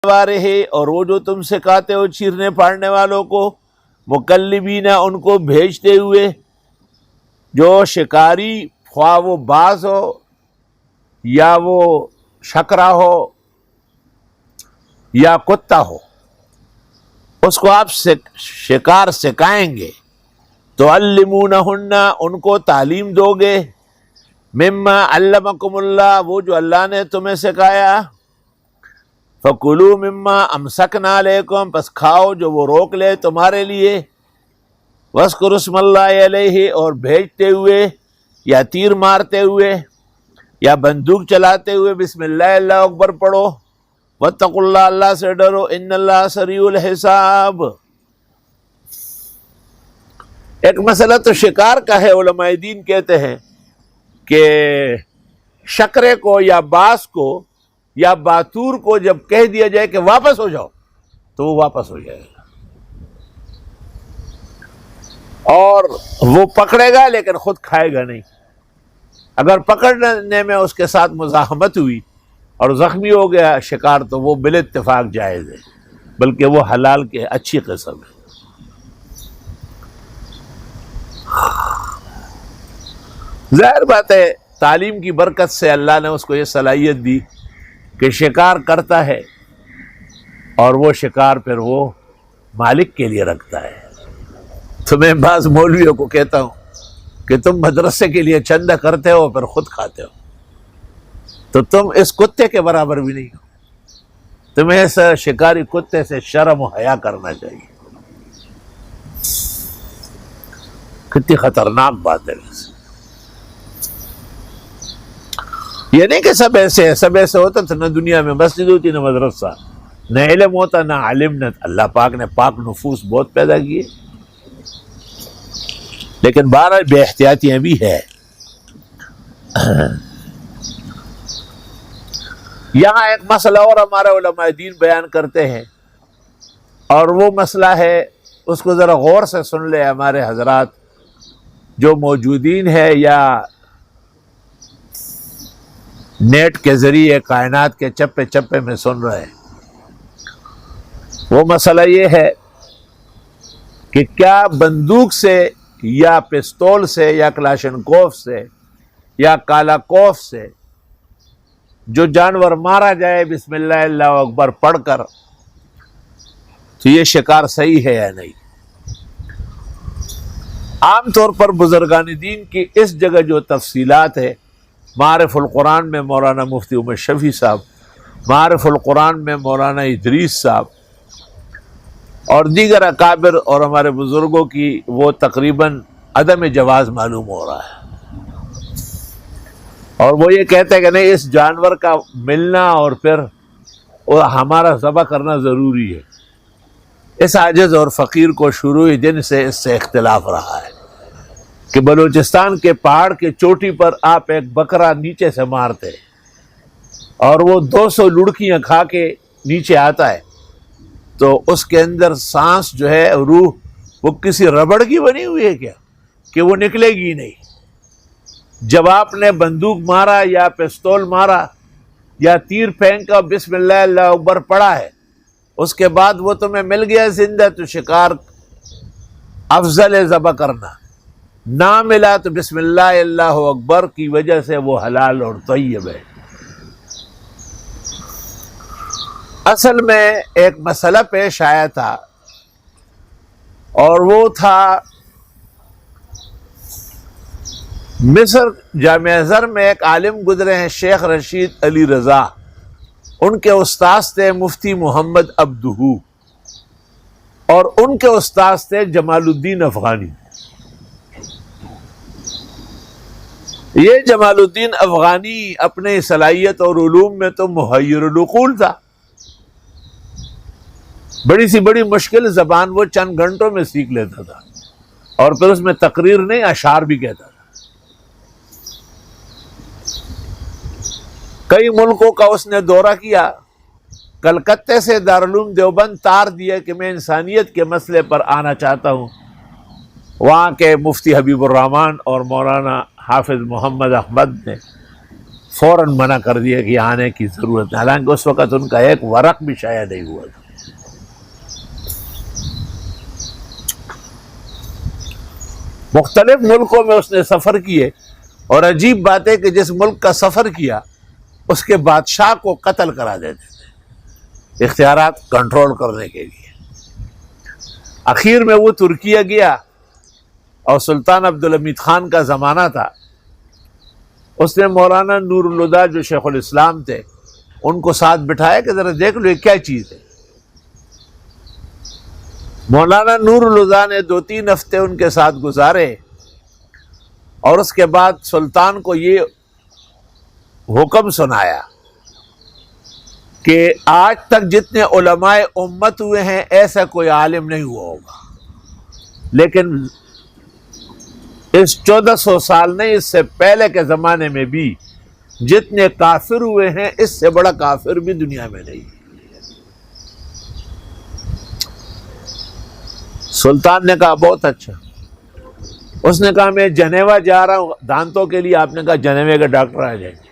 ہے اور وہ جو تم سکھاتے ہو چیرنے پھاڑنے والوں کو، مکلبین ان کو بھیجتے ہوئے، جو شکاری خواہ وہ باز ہو یا وہ شکرا ہو یا کتا ہو، اس کو آپ شکار سکھائیں گے، تعلمونہن ان کو تعلیم دو گے، مما علمکم اللہ وہ جو اللہ نے تمہیں سکھایا، فکلوا مما امسکنا علیکم پس کھاؤ جو وہ روک لے تمہارے لیے، واذکروا اسم اللہ علیہ اور بھیجتے ہوئے یا تیر مارتے ہوئے یا بندوق چلاتے ہوئے بسم اللہ اللہ اکبر پڑھو، واتقوا اللہ اللہ سے ڈرو، ان اللہ سریع الحساب۔ ایک مسئلہ تو شکار کا ہے، علماء دین کہتے ہیں کہ شکرے کو یا باز کو یا باتور کو جب کہہ دیا جائے کہ واپس ہو جاؤ تو وہ واپس ہو جائے گا، اور وہ پکڑے گا لیکن خود کھائے گا نہیں۔ اگر پکڑنے میں اس کے ساتھ مزاحمت ہوئی اور زخمی ہو گیا شکار تو وہ بال اتفاق جائز ہے، بلکہ وہ حلال کے اچھی قسم ہے۔ ظاہر بات ہے تعلیم کی برکت سے اللہ نے اس کو یہ صلاحیت دی کہ شکار کرتا ہے اور وہ شکار پھر وہ مالک کے لیے رکھتا ہے۔ تو میں بعض مولویوں کو کہتا ہوں کہ تم مدرسے کے لیے چندہ کرتے ہو پھر خود کھاتے ہو، تو تم اس کتے کے برابر بھی نہیں ہو۔ تمہیں اس شکاری کتے سے شرم و حیا کرنا چاہیے۔ کتنی خطرناک بات ہے۔ یہ نہیں کہ سب ایسے ہے، سب ایسے ہوتا تو نہ دنیا میں مسجد ہوتی نہ مدرسہ، نہ علم ہوتا نہ عالم، نہ اللہ پاک نے پاک نفوس بہت پیدا کیے، لیکن بہرحال بے احتیاطیاں بھی ہے۔ یہاں ایک مسئلہ اور ہمارے علماء دین بیان کرتے ہیں، اور وہ مسئلہ ہے، اس کو ذرا غور سے سن لے ہمارے حضرات جو موجودین ہے یا نیٹ کے ذریعے کائنات کے چپے چپے میں سن رہے ہیں۔ وہ مسئلہ یہ ہے کہ کیا بندوق سے یا پستول سے یا کلاشنکوف سے یا کالاکوف سے جو جانور مارا جائے بسم اللہ اللہ اکبر پڑھ کر تو یہ شکار صحیح ہے یا نہیں؟ عام طور پر بزرگان دین کی اس جگہ جو تفصیلات ہے، معارف القرآن میں مولانا مفتی عمر شفیع صاحب، معارف القرآن میں مولانا ادریس صاحب اور دیگر اکابر اور ہمارے بزرگوں کی وہ تقریباً عدم جواز معلوم ہو رہا ہے، اور وہ یہ کہتے ہیں کہ نہیں اس جانور کا ملنا اور پھر ہمارا ذبح کرنا ضروری ہے۔ اس عاجز اور فقیر کو شروع دن سے اس سے اختلاف رہا ہے کہ بلوچستان کے پہاڑ کے چوٹی پر آپ ایک بکرا نیچے سے مارتے اور وہ 200 لڑکیاں کھا کے نیچے آتا ہے تو اس کے اندر سانس جو ہے روح وہ کسی ربڑ کی بنی ہوئی ہے کیا کہ وہ نکلے گی نہیں؟ جب آپ نے بندوق مارا یا پستول مارا یا تیر پھینکا بسم اللہ اللہ اکبر پڑھا ہے، اس کے بعد وہ تمہیں مل گیا زندہ تو شکار افضل ہے ذبح کرنا، نہ ملا تو بسم اللہ اللہ اکبر کی وجہ سے وہ حلال اور طیب ہے۔ اصل میں ایک مسئلہ پیش آیا تھا، اور وہ تھا مصر جامعہ ازہر میں ایک عالم گزرے ہیں شیخ رشید علی رضا، ان کے استاد تھے مفتی محمد عبدہو، اور ان کے استاد تھے جمال الدین افغانی۔ یہ جمال الدین افغانی اپنے صلاحیت اور علوم میں تو محیر العقول تھا، بڑی سی بڑی مشکل زبان وہ چند گھنٹوں میں سیکھ لیتا تھا، اور پھر اس میں تقریر نہیں اشعار بھی کہتا تھا۔ کئی ملکوں کا اس نے دورہ کیا، کلکتے سے دارالعلوم دیوبند تار دیا کہ میں انسانیت کے مسئلے پر آنا چاہتا ہوں۔ وہاں کے مفتی حبیب الرحمن اور مولانا حافظ محمد احمد نے فوراً منع کر دیا کہ آنے کی ضرورت ہے، حالانکہ اس وقت ان کا ایک ورق بھی شائع نہیں ہوا تھا۔ مختلف ملکوں میں اس نے سفر کیے، اور عجیب بات ہے کہ جس ملک کا سفر کیا اس کے بادشاہ کو قتل کرا دیتے تھے اختیارات کنٹرول کرنے کے لیے۔ اخیر میں وہ ترکیہ گیا، اور سلطان عبدالحمید خان کا زمانہ تھا، اس نے مولانا نور الہدیٰ جو شیخ الاسلام تھے ان کو ساتھ بٹھایا کہ ذرا دیکھ لو یہ کیا چیز ہے۔ مولانا نور الہدیٰ نے 2-3 ہفتے ان کے ساتھ گزارے، اور اس کے بعد سلطان کو یہ حکم سنایا کہ آج تک جتنے علماء امت ہوئے ہیں ایسا کوئی عالم نہیں ہوا ہوگا، لیکن اس 1400 سال نہیں، اس سے پہلے کے زمانے میں بھی جتنے کافر ہوئے ہیں اس سے بڑا کافر بھی دنیا میں نہیں۔ سلطان نے کہا بہت اچھا۔ اس نے کہا میں جنیوا جا رہا ہوں دانتوں کے لیے، آپ نے کہا جنیوا کے ڈاکٹر آ جائیں گے۔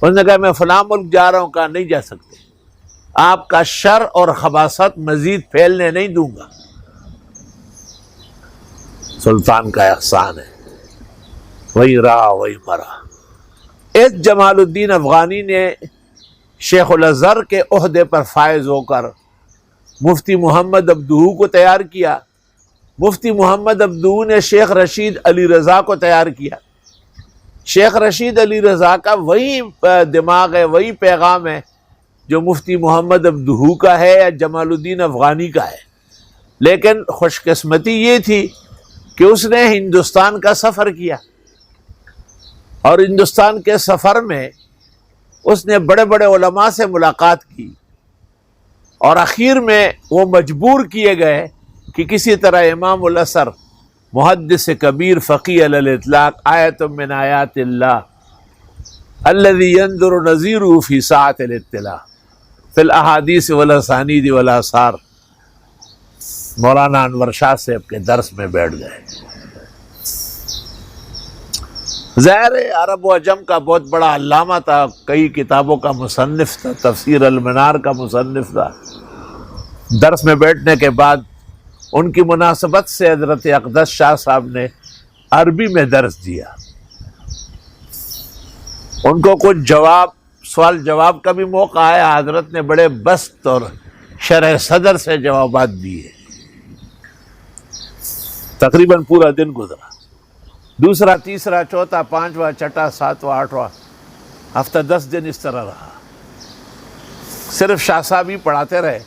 اس نے کہا میں فلاں ملک جا رہا ہوں، کہا نہیں جا سکتے، آپ کا شر اور خباثت مزید پھیلنے نہیں دوں گا۔ سلطان کا احسان ہے، وہی رہا وہی مرا۔ اس جمال الدین افغانی نے شیخ الازہر کے عہدے پر فائز ہو کر مفتی محمد عبدہو کو تیار کیا، مفتی محمد عبدہو نے شیخ رشید علی رضا کو تیار کیا۔ شیخ رشید علی رضا کا وہی دماغ ہے، وہی پیغام ہے جو مفتی محمد عبدہو کا ہے یا جمال الدین افغانی کا ہے، لیکن خوش قسمتی یہ تھی کہ اس نے ہندوستان کا سفر کیا، اور ہندوستان کے سفر میں اس نے بڑے بڑے علماء سے ملاقات کی، اور اخیر میں وہ مجبور کیے گئے کہ کسی طرح امام الاثر محدث کبیر فقیہ علی الاطلاق آیت من آیات اللہ الذی ينظر نظیرہ فی ساعۃ الاطلاع فی الاحادیث والاسانید والآثار، مولانا انور شاہ صاحب کے درس میں بیٹھ گئے۔ ظاہر عرب و عجم کا بہت بڑا علامہ تھا، کئی کتابوں کا مصنف تھا، تفسیر المنار کا مصنف تھا۔ درس میں بیٹھنے کے بعد ان کی مناسبت سے حضرت اقدس شاہ صاحب نے عربی میں درس دیا، ان کو کچھ سوال جواب کا بھی موقع آیا، حضرت نے بڑے بسط اور شرح صدر سے جوابات دیے، تقریباً پورا دن گزرا، دوسرا تیسرا چوتھا پانچواں چھٹا ساتواں آٹھواں ہفتہ 10 دن اس طرح رہا۔ صرف شاہ صاحب ہی پڑھاتے رہے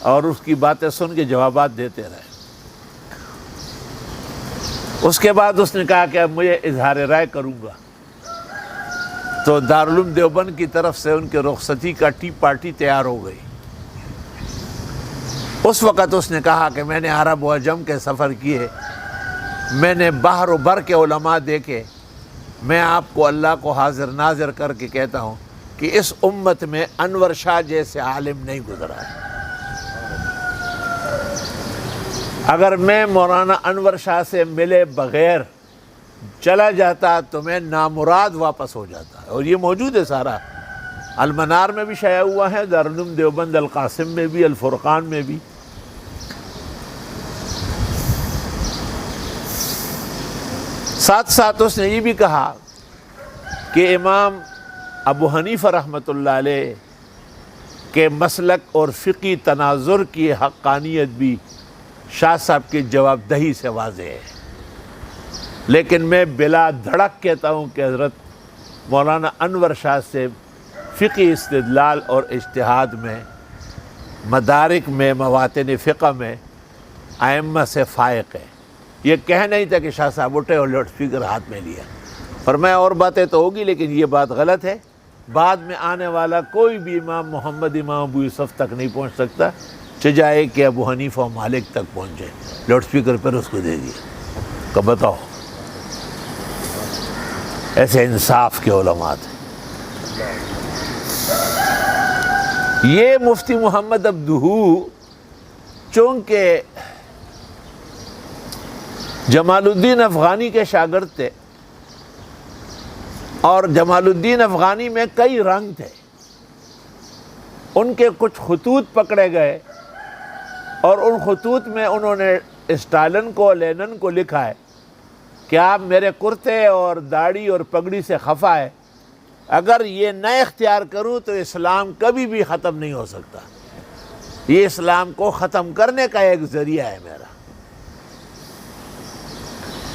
اور اس کی باتیں سن کے جوابات دیتے رہے۔ اس کے بعد اس نے کہا کہ اب مجھے اظہار رائے کروں گا، تو دارالعلوم دیوبند کی طرف سے ان کے رخصتی کا ٹی پارٹی تیار ہو گئی۔ اس وقت اس نے کہا کہ میں نے عرب و عجم کے سفر کیے، میں نے بحر و بر کے علماء دیکھے، میں آپ کو اللہ کو حاضر ناظر کر کے کہتا ہوں کہ اس امت میں انور شاہ جیسے عالم نہیں گزرا ہے۔ اگر میں مولانا انور شاہ سے ملے بغیر چلا جاتا تو میں نامراد واپس ہو جاتا، اور یہ موجود ہے سارا، المنار میں بھی شائع ہوا ہے، دارالعلوم دیوبند القاسم میں بھی، الفرقان میں بھی۔ ساتھ ساتھ اس نے یہ بھی کہا کہ امام ابو حنیفہ رحمۃ اللہ علیہ کے مسلک اور فقی تناظر کی حقانیت بھی شاہ صاحب کی جواب دہی سے واضح ہے، لیکن میں بلا دھڑک کہتا ہوں کہ حضرت مولانا انور شاہ سے فقی استدلال اور اجتہاد میں، مدارک میں، مواتن فقہ میں ائمہ سے فائق ہے۔ یہ کہہ نہیں تھا کہ شاہ صاحب اٹھے اور لاؤڈ اسپیکر ہاتھ میں لیا، فرمایا اور باتیں تو ہوگی لیکن یہ بات غلط ہے، بعد میں آنے والا کوئی بھی امام محمد امام ابو یوسف تک نہیں پہنچ سکتا، چاہے کہ ابو حنیفہ و مالک تک پہنچے، لاؤڈ اسپیکر پر اس کو دے دیا کہ بتاؤ۔ ایسے انصاف کے علماء تھے۔ یہ مفتی محمد عبدہو چونکہ جمال الدین افغانی کے شاگرد تھے، اور جمال الدین افغانی میں کئی رنگ تھے. ان کے کچھ خطوط پکڑے گئے اور ان خطوط میں انہوں نے اسٹالن کو لینن کو لکھا ہے کہ آپ میرے کرتے اور داڑھی اور پگڑی سے خفا ہے، اگر یہ نہ اختیار کروں تو اسلام کبھی بھی ختم نہیں ہو سکتا. یہ اسلام کو ختم کرنے کا ایک ذریعہ ہے میرا.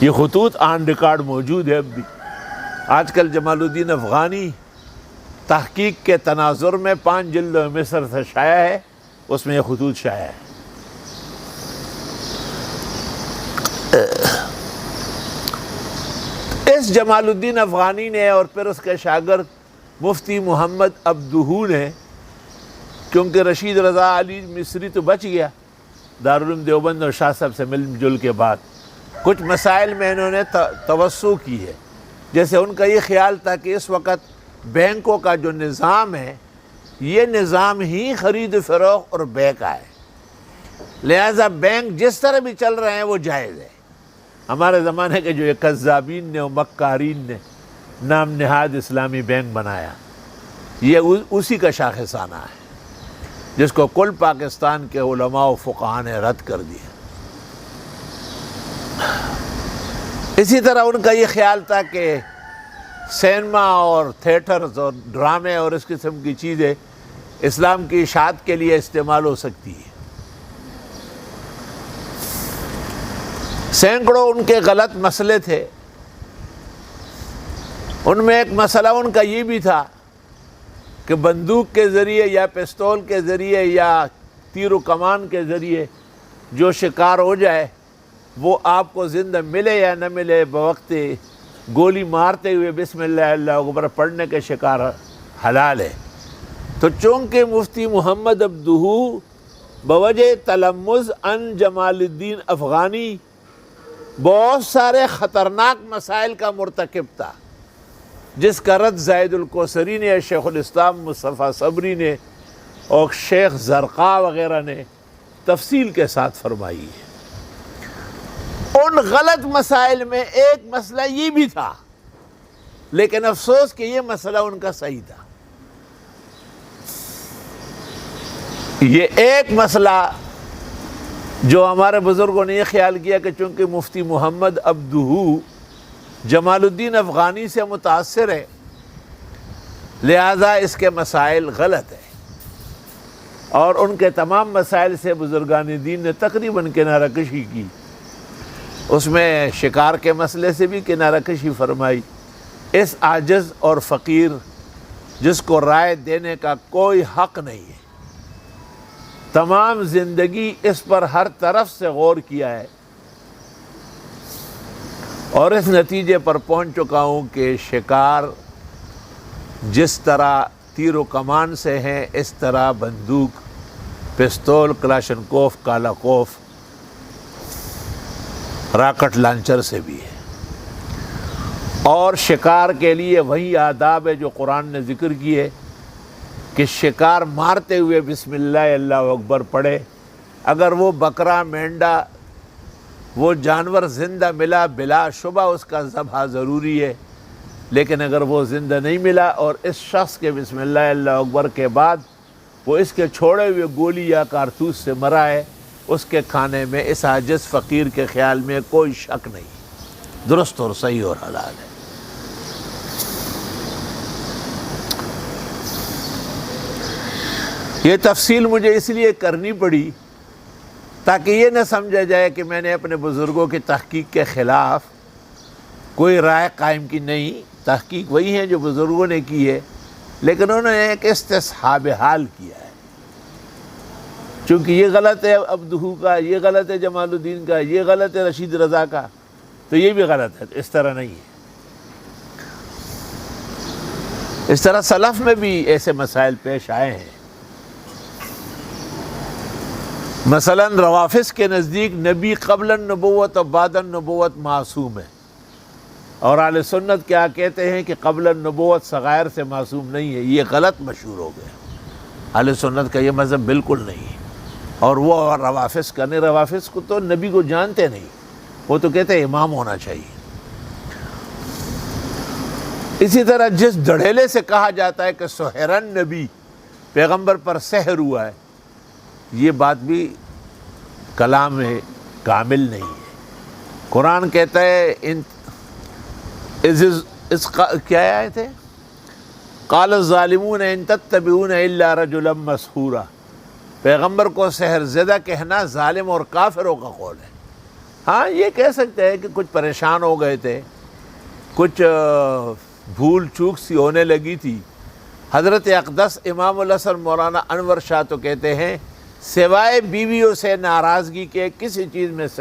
یہ خطوط آن ریکارڈ موجود ہے اب بھی. آج کل جمال الدین افغانی تحقیق کے تناظر میں 5 جلد مصر سے شائع ہے، اس میں یہ خطوط شائع ہے. اس جمال الدین افغانی نے اور پھر اس کے شاگرد مفتی محمد عبدہو نے، کیونکہ رشید رضا علی مصری تو بچ گیا دارالعلوم دیوبند اور شاہ صاحب سے مل جل کے بعد، کچھ مسائل میں انہوں نے توسع کی ہے. جیسے ان کا یہ خیال تھا کہ اس وقت بینکوں کا جو نظام ہے یہ نظام ہی خرید و فروخت اور بیع کا ہے، لہذا بینک جس طرح بھی چل رہے ہیں وہ جائز ہے. ہمارے زمانے کے جو کذابین نے اور مکارین نے نام نہاد اسلامی بینک بنایا، یہ اسی کا شاخسانہ ہے جس کو کل پاکستان کے علماء و فقہاء نے رد کر دیا. اسی طرح ان کا یہ خیال تھا کہ سینما اور تھیٹرز اور ڈرامے اور اس قسم کی چیزیں اسلام کی اشاعت کے لیے استعمال ہو سکتی ہے. سینکڑوں ان کے غلط مسئلے تھے. ان میں ایک مسئلہ ان کا یہ بھی تھا کہ بندوق کے ذریعے یا پستول کے ذریعے یا تیر و کمان کے ذریعے جو شکار ہو جائے وہ آپ کو زندہ ملے یا نہ ملے، بوقت گولی مارتے ہوئے بسم اللہ اللہ اکبر پڑھنے کے شکار حلال ہے. تو چونکہ مفتی محمد عبدہو بوجہ تلمذ ان جمال الدین افغانی بہت سارے خطرناک مسائل کا مرتکب تھا، جس کا رد زاہد الکوثری نے، شیخ الاسلام مصطفیٰ صبری نے اور شیخ زرقاء وغیرہ نے تفصیل کے ساتھ فرمائی ہے. ان غلط مسائل میں ایک مسئلہ یہ بھی تھا، لیکن افسوس کہ یہ مسئلہ ان کا صحیح تھا. یہ ایک مسئلہ جو ہمارے بزرگوں نے یہ خیال کیا کہ چونکہ مفتی محمد عبدہو جمال الدین افغانی سے متاثر ہے لہذا اس کے مسائل غلط ہیں، اور ان کے تمام مسائل سے بزرگان دین نے تقریباً کنارہ کشی کی. اس میں شکار کے مسئلے سے بھی کنارہ کشی فرمائی. اس عاجز اور فقیر جس کو رائے دینے کا کوئی حق نہیں ہے، تمام زندگی اس پر ہر طرف سے غور کیا ہے اور اس نتیجے پر پہنچ چکا ہوں کہ شکار جس طرح تیر و کمان سے ہیں اس طرح بندوق، پستول، کلاشنکوف، کالاکوف، راکٹ لانچر سے بھی ہے. اور شکار کے لیے وہی آداب ہے جو قرآن نے ذکر کیے کہ شکار مارتے ہوئے بسم اللہ اللہ اکبر پڑھے. اگر وہ بکرا، مینڈا، وہ جانور زندہ ملا بلا شبہ اس کا ذبح ضروری ہے، لیکن اگر وہ زندہ نہیں ملا اور اس شخص کے بسم اللہ اللہ اکبر کے بعد وہ اس کے چھوڑے ہوئے گولی یا کارتوس سے مرا ہے، اس کے کھانے میں اس عاجز فقیر کے خیال میں کوئی شک نہیں، درست اور صحیح اور حلال ہے. یہ تفصیل مجھے اس لیے کرنی پڑی تاکہ یہ نہ سمجھا جائے کہ میں نے اپنے بزرگوں کی تحقیق کے خلاف کوئی رائے قائم کی. نہیں، تحقیق وہی ہے جو بزرگوں نے کی ہے، لیکن انہوں نے ایک استصحاب حال کیا ہے. چونکہ یہ غلط ہے عبدہو کا، یہ غلط ہے جمال الدین کا، یہ غلط ہے رشید رضا کا، تو یہ بھی غلط ہے. اس طرح نہیں ہے. اس طرح سلف میں بھی ایسے مسائل پیش آئے ہیں. مثلا روافظ کے نزدیک نبی قبل النبوت اور بعد النبوت معصوم ہے، اور اہل سنت کیا کہتے ہیں کہ قبل النبوت صغائر سے معصوم نہیں ہے. یہ غلط مشہور ہو گیا. اہل سنت کا یہ مذہب بالکل نہیں ہے. اور وہ روافظ کا نہیں، روافظ کو تو نبی کو جانتے نہیں، وہ تو کہتے ہیں امام ہونا چاہیے. اسی طرح جس دھڑیلے سے کہا جاتا ہے کہ سحرن نبی، پیغمبر پر سحر ہوا ہے، یہ بات بھی کلام کامل نہیں ہے۔ قرآن کہتا ہے کیا آیت ہے؟ قال الظالمون ان تتبعون الا رجلا مسحورا، پیغمبر کو سحر زدہ کہنا ظالم اور کافروں کا قول ہے۔ ہاں یہ کہہ سکتے ہیں کہ کچھ پریشان ہو گئے تھے، کچھ بھول چوک سی ہونے لگی تھی۔ حضرت اقدس امام الحسن مولانا انور شاہ تو کہتے ہیں سوائے بیویوں سے ناراضگی کے کسی چیز میں سے